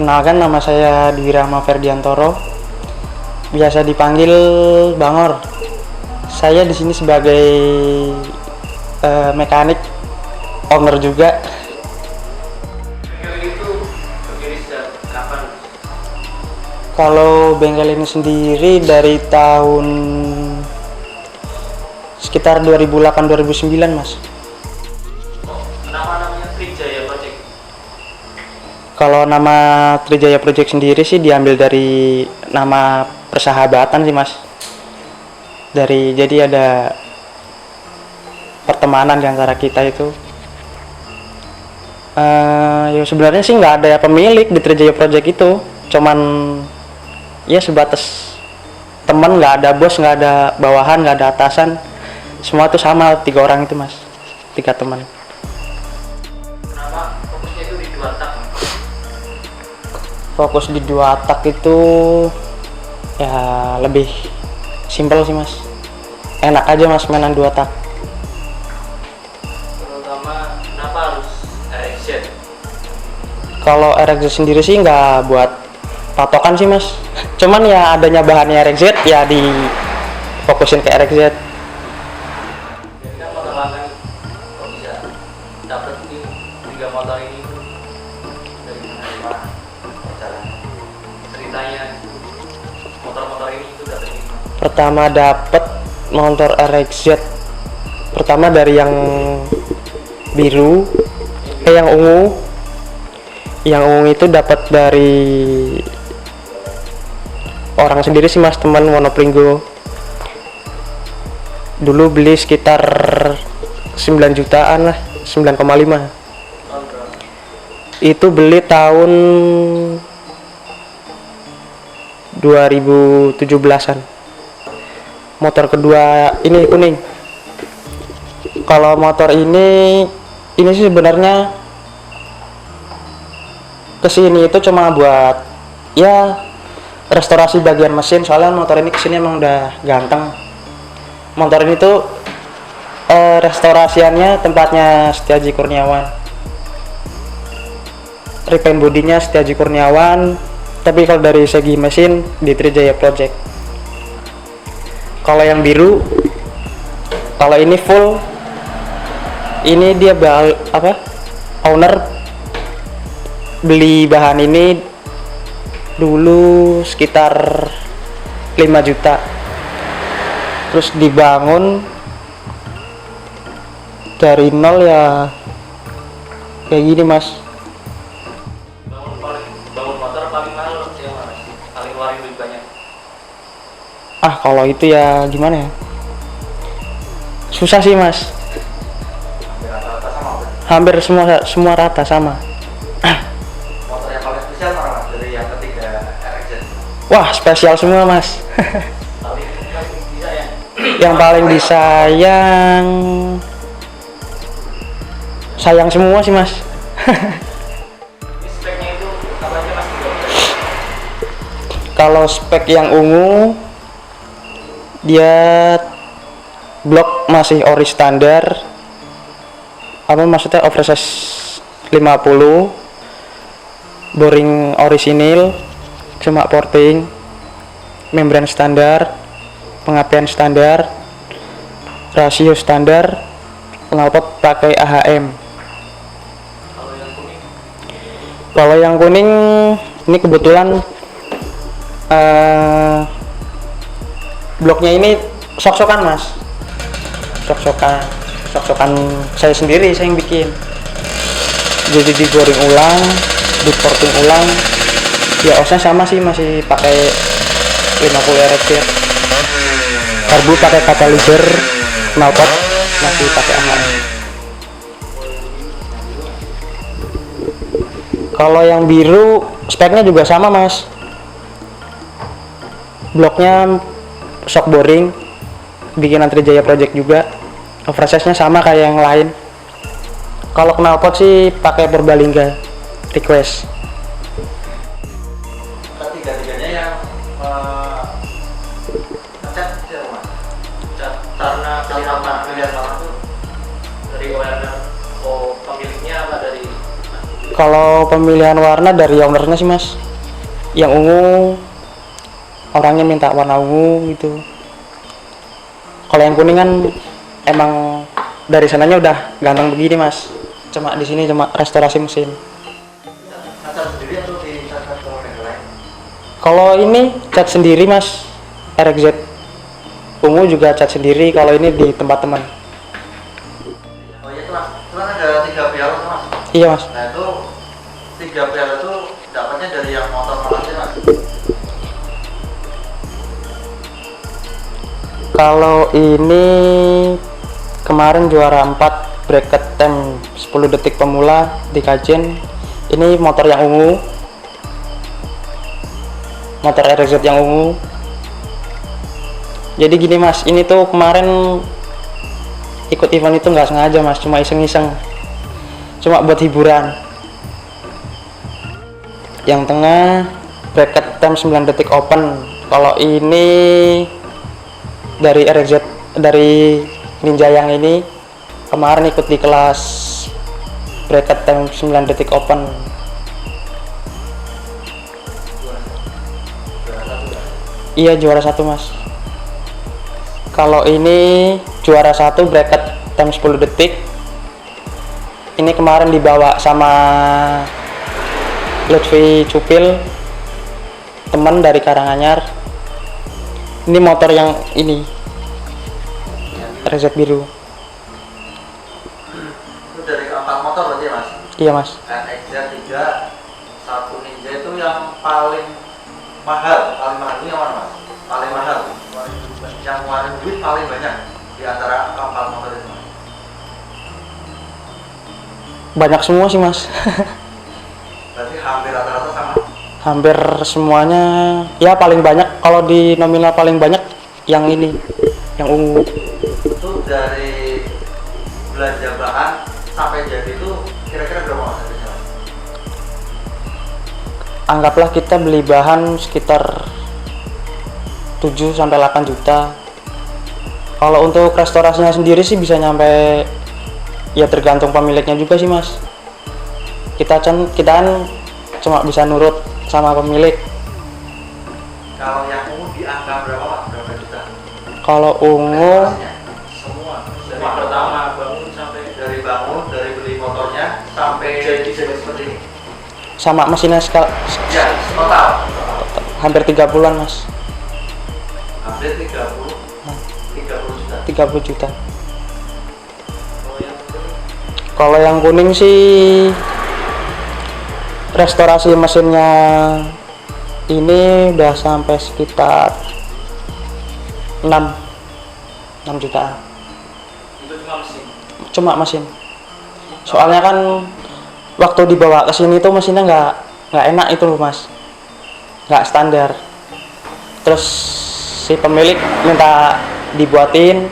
Kenalkan, nama saya Dwi Rahma Ferdiantoro, biasa dipanggil Bangor. Saya di sini sebagai mekanik, owner juga. Bengkel itu berdiri sejak kapan? Kalau bengkel ini sendiri dari tahun sekitar 2008-2009, Mas. Kenapa namanya Trijaya Project? Kalau nama Trijaya Project sendiri sih diambil dari nama persahabatan sih, Mas. Jadi ada pertemanan di antara kita itu. Ya sebenarnya sih nggak ada pemilik di Trijaya Project itu, cuman ya sebatas teman, nggak ada bos, nggak ada bawahan, nggak ada atasan, semua tuh sama, 3 orang itu, Mas, 3 teman. Kenapa fokusnya itu di 2 tak? Fokus di 2 tak itu ya lebih simpel sih, Mas, enak aja, Mas, mainan 2 tak. Terutama kenapa harus RXZ? Kalau RXZ sendiri sih nggak buat patokan sih, Mas, cuman ya adanya bahannya RXZ ya difokusin ke RXZ. Jadi kan motor langgan kok bisa dapet ini 3 motor ini dari mana? Jalan ceritanya motor-motor ini itu dapet ini. Pertama dapet motor RXZ pertama dari yang biru, yang ungu itu dapat dari orang sendiri sih, Mas, teman Wonopringgo. Dulu beli sekitar 9 jutaan lah, 9,5. Tahun berapa? Itu beli tahun 2017-an. Motor kedua ini kuning. Kalau motor ini sih sebenarnya kesini itu cuma buat ya restorasi bagian mesin, soalnya motor ini kesini emang udah ganteng. Motor ini tuh restorasiannya tempatnya Setiaji Kurniawan, repaint bodinya Setiaji Kurniawan, tapi kalau dari segi mesin di Trijaya Project. Kalau yang biru, kalau ini full, ini dia owner beli bahan ini dulu sekitar 5 juta, terus dibangun dari nol ya kayak gini, Mas. Bangun motor paling mahal yang mana? Paling ngeluarin duit banyak? Kalau itu ya gimana ya, susah sih, Mas. Hampir rata-rata sama apa? Hampir semua rata sama. Motor yang paling spesial mana, Mas, dari yang ketiga RXZ? Wah, spesial semua, Mas. Paling bisa ya? Yang paling disayang sayang semua sih, Mas. Ini speknya itu apa aja, Mas? Kalau spek yang ungu, dia blok masih ori standar, maksudnya oversize 50, boring orisinil, cuma porting, membran standar, pengapian standar, rasio standar, knalpot pakai AHM. Kalau yang kuning? Kalau yang kuning ini kebetulan bloknya ini sok-sokan, Mas. Sok-sokan saya sendiri, saya yang bikin. Jadi digoring ulang, diporting ulang. Ya osnya sama sih, masih pakai 50 RXZ. Karbu pakai katalizer, knalpot masih pakai AHM. Kalau yang biru speknya juga sama, Mas. Bloknya shock boring, bikinan Trijaya Project juga. Oversize-nya sama kayak yang lain. Kalau knalpot sih pakai Purbalingga request. Ketiga-tiganya yang cat siapa, Mas? Cat karena pilihan lama tuh dari owner pemiliknya apa dari? Kalau pemilihan warna dari ownernya sih mas, yang ungu orangnya minta warna ungu gitu. Kalau yang kuning kan emang dari sananya udah ganteng begini mas, cuma di sini cuma restorasi mesin. Cat sendiri atau dicat ke yang lain? Kalau ini cat sendiri mas, RXZ ungu juga cat sendiri. Kalau ini di tempat teman. Oh iya tuh mas, itu kan ada 3 piala tuh mas. Iya mas. Nah itu 3 piala tuh dapatnya dari yang motor mana sih mas? Kalau ini kemarin juara 4 bracket time 10 detik pemula di Kajen. Ini motor yang ungu, motor RZ yang ungu. Jadi gini mas, ini tuh kemarin ikut event itu nggak sengaja mas, cuma iseng-iseng, cuma buat hiburan. Yang tengah bracket time 9 detik open. Kalau ini dari RZ, dari Ninja yang ini kemarin ikut di kelas bracket time 9 detik open. Iya juara 1 mas. Kalau ini juara 1 bracket time 10 detik. Ini kemarin dibawa sama Lutfi Cupil, teman dari Karanganyar. Ini motor yang ini RZ biru. Itu dari 4 motor berarti ya mas? Iya mas. NXZ 3, 1 Ninja itu yang paling mahal itu yang mana mas? Paling mahal, yang ngeluarin duit paling banyak di antara 4 motor itu mas? Banyak semua sih mas. Berarti hampir rata-rata sama? Hampir semuanya ya, paling banyak kalau di nominal paling banyak yang ini, yang ungu. Itu dari belanja bahan sampai jadi itu kira-kira berapa mas habisnya mas? Anggaplah kita beli bahan sekitar 7 sampai 8 juta. Kalau untuk restorasinya sendiri sih bisa nyampe, ya tergantung pemiliknya juga sih mas. Kita kan cuma bisa nurut sama pemilik. Kalau yang ungu di angka berapa mas? Berapa juta? Kalau ungu Semua dari pertama bangun sampai dari bangun, dari beli motornya sampai jadi seperti ini. sama mesinnya Ya, total hampir 30-an mas. hampir 30 juta. 30 juta. Kalau yang Kalau yang kuning sih restorasi mesinnya ini udah sampai sekitar 6 jutaan. itu cuma mesin. Cuma mesin. Soalnya kan waktu dibawa ke sini tuh mesinnya nggak enak itu loh mas, nggak standar. Terus si pemilik minta dibuatin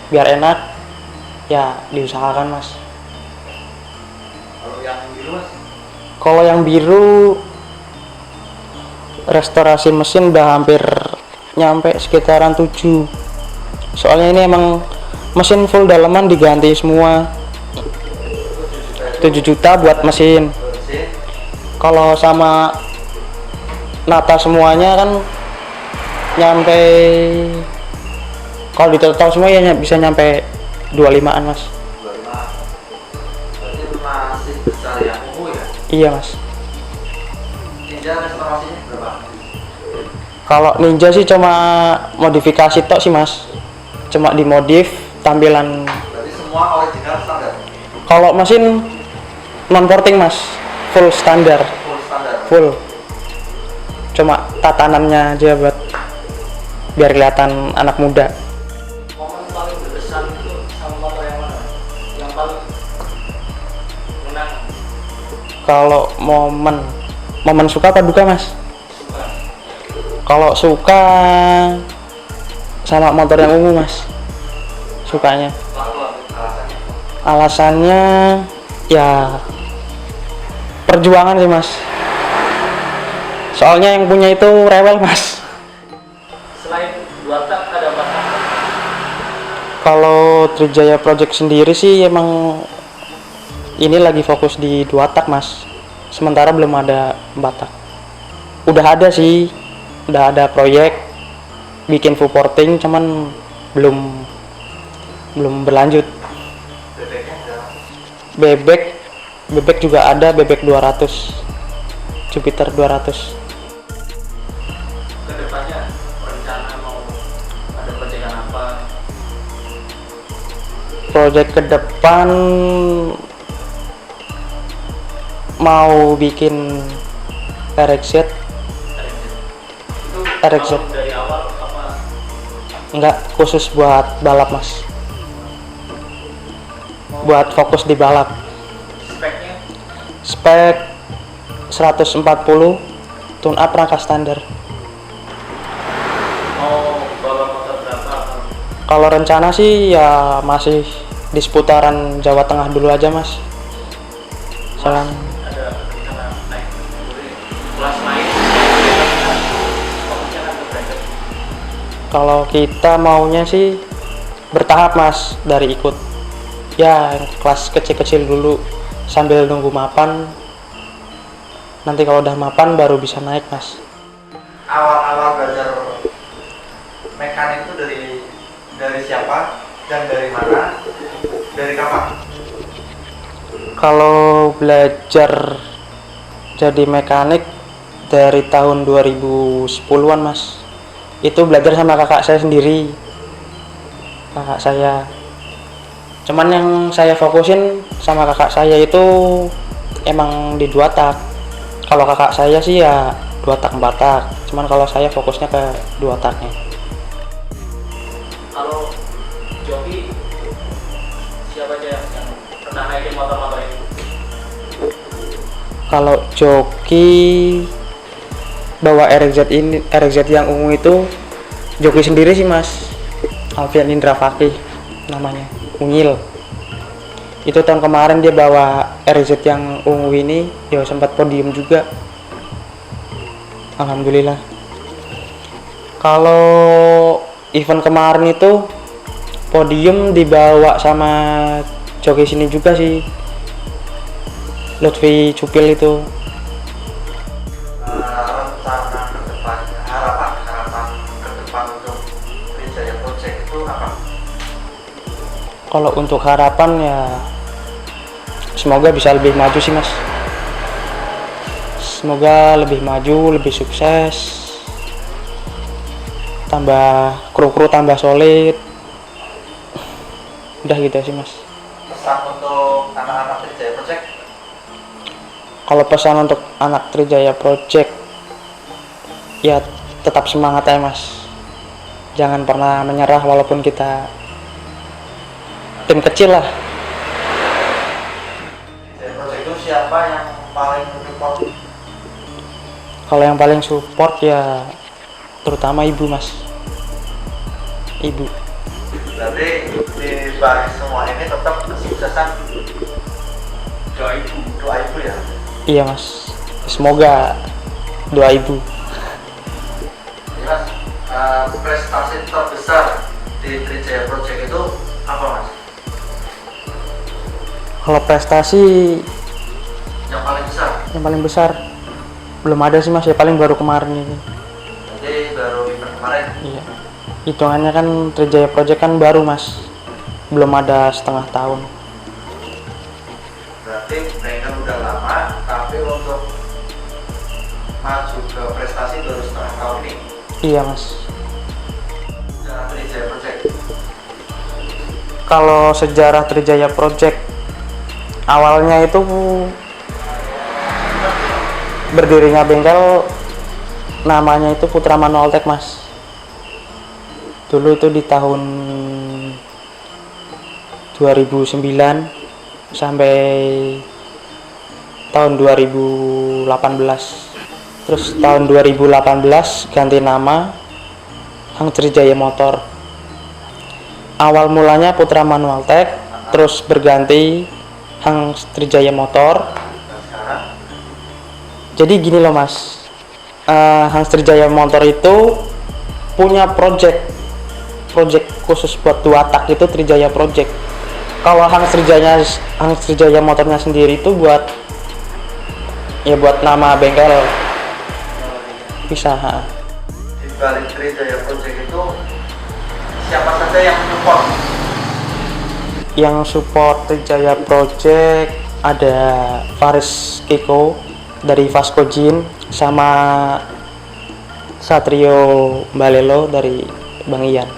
biar enak, ya diusahakan mas. Kalau yang biru mas? Kalau yang biru restorasi mesin udah hampir nyampe sekitaran 7. Soalnya ini emang mesin full daleman diganti semua. 7 juta buat mesin. Mesin Kalau sama nata semuanya kan nyampe, kalau ditotal semua ya bisa nyampe 25-an mas. 25. Berarti masih besar yang ungu ya? Iya mas. Ninja restorasinya berapa? Kalau Ninja sih cuma modifikasi tok sih mas, cuma dimodif tampilan. Berarti semua original standar? Kalau mesin non porting mas, full standar, Full standar? full. Cuma tatanannya aja buat biar kelihatan anak muda. Momen paling berkesan itu sama motor yang mana? Yang paling menang? Kalau momen suka apa duka mas? Suka? Kalau suka sama motor yang ungu mas, sukanya. Lalu alasannya? Alasannya ya perjuangan sih mas. Soalnya yang punya itu rewel mas. Selain 2 tak ada apa? Kalau Trijaya Project sendiri sih emang ini lagi fokus di 2 tak mas. sementara belum ada batak. Udah ada sih, udah ada proyek bikin full porting, cuman belum berlanjut. Bebeknya ada. Bebek juga ada, bebek 200, Jupiter 200. Kedepannya rencana mau ada proyekan apa? Proyek ke depan mau bikin RX-Z. Itu RX-Z. kalau dari awal apa? Enggak, khusus buat balap mas, buat fokus di balap. Speknya Spek 140, tune up rangka standar. mau bawa motor berapa? Kalau rencana sih ya masih di seputaran Jawa Tengah dulu aja mas. Soalnya Ada rencana naik kelas naik? Fokusnya kan ke bracket. kalau kita maunya sih bertahap mas, dari ikut ya kelas kecil-kecil dulu sambil nunggu mapan. Nanti kalau udah mapan baru bisa naik mas. Awal-awal belajar mekanik itu dari siapa dan dari mana, dari kapan? Kalau belajar jadi mekanik dari tahun 2010-an mas. Itu belajar sama kakak saya sendiri, kakak saya. Cuman yang saya fokusin sama kakak saya itu emang di 2 tak. Kalau kakak saya sih ya 2 tak 4 tak. Cuman kalau saya fokusnya ke 2 taknya. Kalau joki siapa aja yang pernah naikin motor-motor ini? Kalau joki bawa RXZ yang ungu itu joki sendiri sih mas, Alfian Indra Fakih namanya, Unyil. Itu tahun kemarin dia bawa RZ yang ungu ini, ya sempat podium juga, alhamdulillah. Kalau event kemarin itu podium dibawa sama joki sini juga sih, Lutfi Cupil itu. Rencana ke depan, harapan ke depan untuk Trijaya Project itu apa? Kalau untuk harapan ya semoga bisa lebih maju sih mas. Semoga lebih maju, lebih sukses, tambah kru-kru tambah solid. Udah gitu sih mas. Pesan untuk anak-anak Trijaya Project? Kalau pesan untuk anak Trijaya Project ya tetap semangat ya mas. Jangan pernah menyerah walaupun kita tim kecil lah. Trijaya Project itu siapa yang paling support? Kalau yang paling support ya terutama ibu mas. Ibu. Berarti di balik semua ini tetap kesuksesan doa ibu ya? Iya mas. Semoga doa ibu. Mas, prestasi terbesar di Trijaya Project itu apa mas? Kalau prestasi Yang paling besar? yang paling besar belum ada sih mas, ya paling baru kemarin ini. Jadi baru event kemarin. Iya, hitungannya kan Trijaya Project kan baru mas, belum ada setengah tahun. Berarti mereka udah lama, tapi untuk maju ke prestasi baru setengah tahun ini. Iya mas. Sejarah Trijaya Project. Kalau sejarah Trijaya Project awalnya itu berdirinya bengkel namanya itu Putra Manual Tech mas. Dulu itu di tahun 2009 sampai tahun 2018. Terus tahun 2018 ganti nama Hang Trijaya Motor. Awal mulanya Putra Manual Tech, terus berganti Hang Trijaya Motor. Dan sekarang Jadi gini loh mas, Hang Trijaya Motor itu punya project khusus buat 2 tak itu Trijaya Project. Kalau Hang Trijaya motornya sendiri itu buat ya buat nama bengkel bisa. Ha. Di balik Trijaya Project itu siapa saja yang support? Yang support Trijaya Project ada Faris Kiko dari Vasco Jin sama Satrio Balelo dari Bang Ian.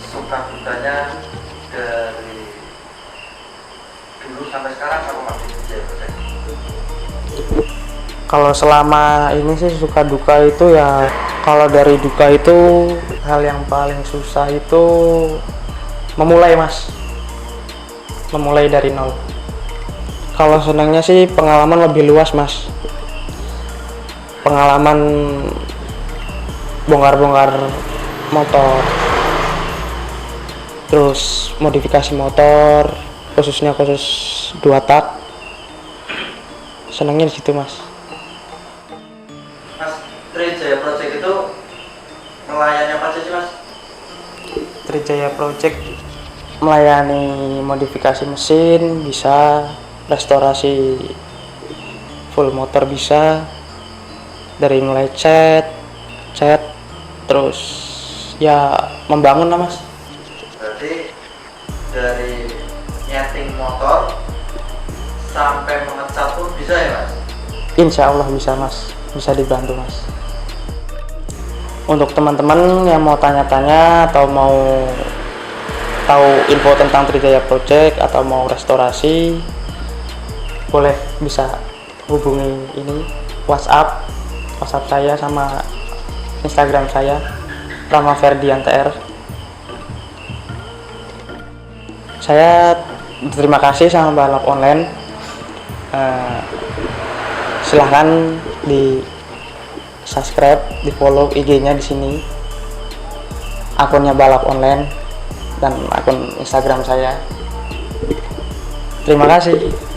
Suka dukanya dari dulu sampai sekarang apa masih Trijaya Project? Kalau selama ini sih suka duka itu ya, kalau dari duka itu hal yang paling susah itu memulai mas, memulai dari nol. Kalau senangnya sih pengalaman lebih luas mas, pengalaman bongkar-bongkar motor, terus modifikasi motor, khususnya khusus 2 tak, senangnya di situ mas. Mas, Trijaya Project itu melayani apa aja sih mas? Trijaya Project melayani modifikasi mesin bisa, restorasi full motor bisa, dari mulai cat, terus ya membangun lah mas. Berarti dari nyeting motor sampai mengecat pun bisa ya mas? Insya Allah bisa mas, bisa dibantu mas. Untuk teman-teman yang mau tanya-tanya atau mau tahu info tentang Trijaya Project atau mau restorasi, boleh bisa hubungi ini WhatsApp saya sama Instagram saya Rama Ferdian TR. Saya terima kasih sama Balap Online. Silahkan di subscribe, di follow IG-nya di sini, akunnya Balap Online dan akun Instagram saya. Terima kasih.